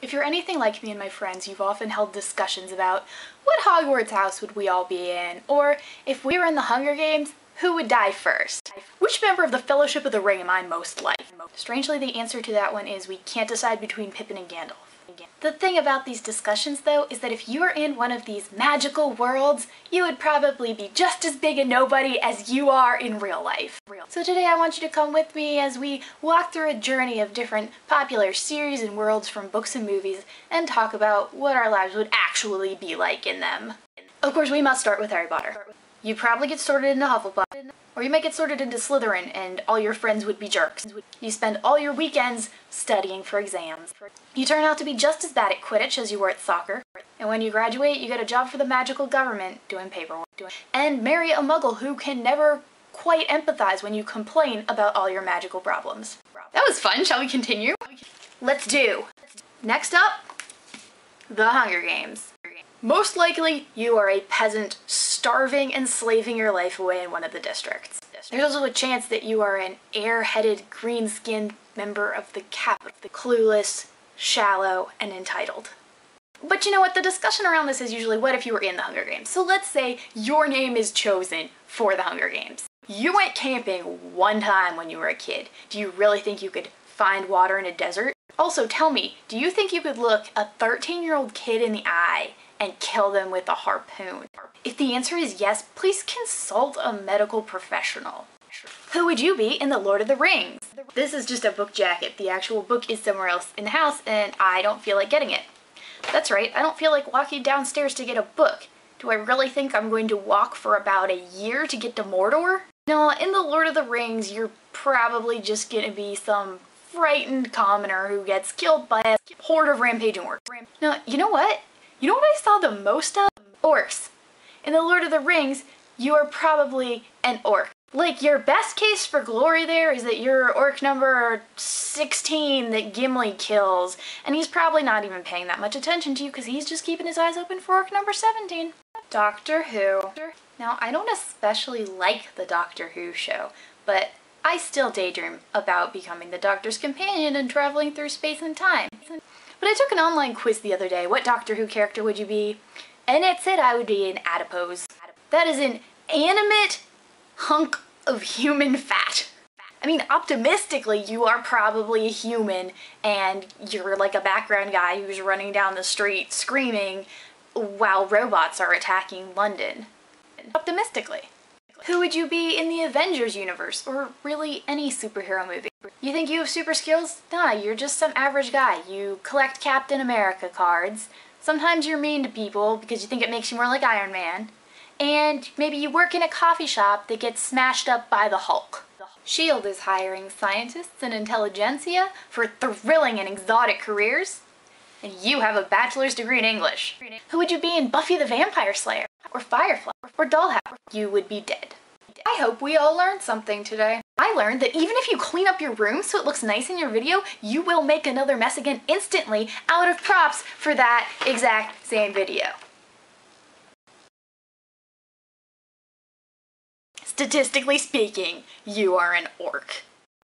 If you're anything like me and my friends, you've often held discussions about what Hogwarts house would we all be in, or if we were in the Hunger Games, who would die first? Which member of the Fellowship of the Ring am I most like? Strangely, the answer to that one is we can't decide between Pippin and Gandalf. The thing about these discussions, though, is that if you were in one of these magical worlds, you would probably be just as big a nobody as you are in real life. So today I want you to come with me as we walk through a journey of different popular series and worlds from books and movies and talk about what our lives would actually be like in them. Of course, we must start with Harry Potter. You probably get sorted into Hufflepuff, or you might get sorted into Slytherin and all your friends would be jerks. You spend all your weekends studying for exams. You turn out to be just as bad at Quidditch as you were at soccer, and when you graduate you get a job for the magical government doing paperwork. And marry a muggle who can never quite empathize when you complain about all your magical problems. That was fun, shall we continue? Let's do. Next up, the Hunger Games. Most likely, you are a peasant starving and slaving your life away in one of the districts. There's also a chance that you are an air-headed, green-skinned member of the capital, clueless, shallow, and entitled. But you know what, the discussion around this is usually what if you were in the Hunger Games. So let's say your name is chosen for the Hunger Games. You went camping one time when you were a kid. Do you really think you could find water in a desert? Also, tell me, do you think you could look a 13-year-old kid in the eye and kill them with a harpoon? If the answer is yes, please consult a medical professional. Who would you be in The Lord of the Rings? This is just a book jacket. The actual book is somewhere else in the house and I don't feel like getting it. That's right, I don't feel like walking downstairs to get a book. Do I really think I'm going to walk for about a year to get to Mordor? No, in The Lord of the Rings, you're probably just gonna be some frightened commoner who gets killed by a horde of rampaging orcs. Now, you know what? You know what I saw the most of? Orcs. In The Lord of the Rings, you are probably an orc. Like, your best case for glory there is that you're orc number 16 that Gimli kills, and he's probably not even paying that much attention to you because he's just keeping his eyes open for orc number 17. Doctor Who. Now, I don't especially like the Doctor Who show, but I still daydream about becoming the Doctor's companion and traveling through space and time. But I took an online quiz the other day. What Doctor Who character would you be? And it said I would be an adipose. That is an animate hunk of human fat. I mean, optimistically, you are probably a human and you're like a background guy who's running down the street screaming while robots are attacking London. Optimistically. Who would you be in the Avengers universe, or really any superhero movie? You think you have super skills? Nah, you're just some average guy. You collect Captain America cards. Sometimes you're mean to people because you think it makes you more like Iron Man. And maybe you work in a coffee shop that gets smashed up by the Hulk. S.H.I.E.L.D. is hiring scientists and intelligentsia for thrilling and exotic careers. And you have a bachelor's degree in English. Who would you be in Buffy the Vampire Slayer? Or Firefly? Or Dollhouse? You would be dead. I hope we all learned something today. I learned that even if you clean up your room so it looks nice in your video, you will make another mess again instantly out of props for that exact same video. Statistically speaking, you are an orc.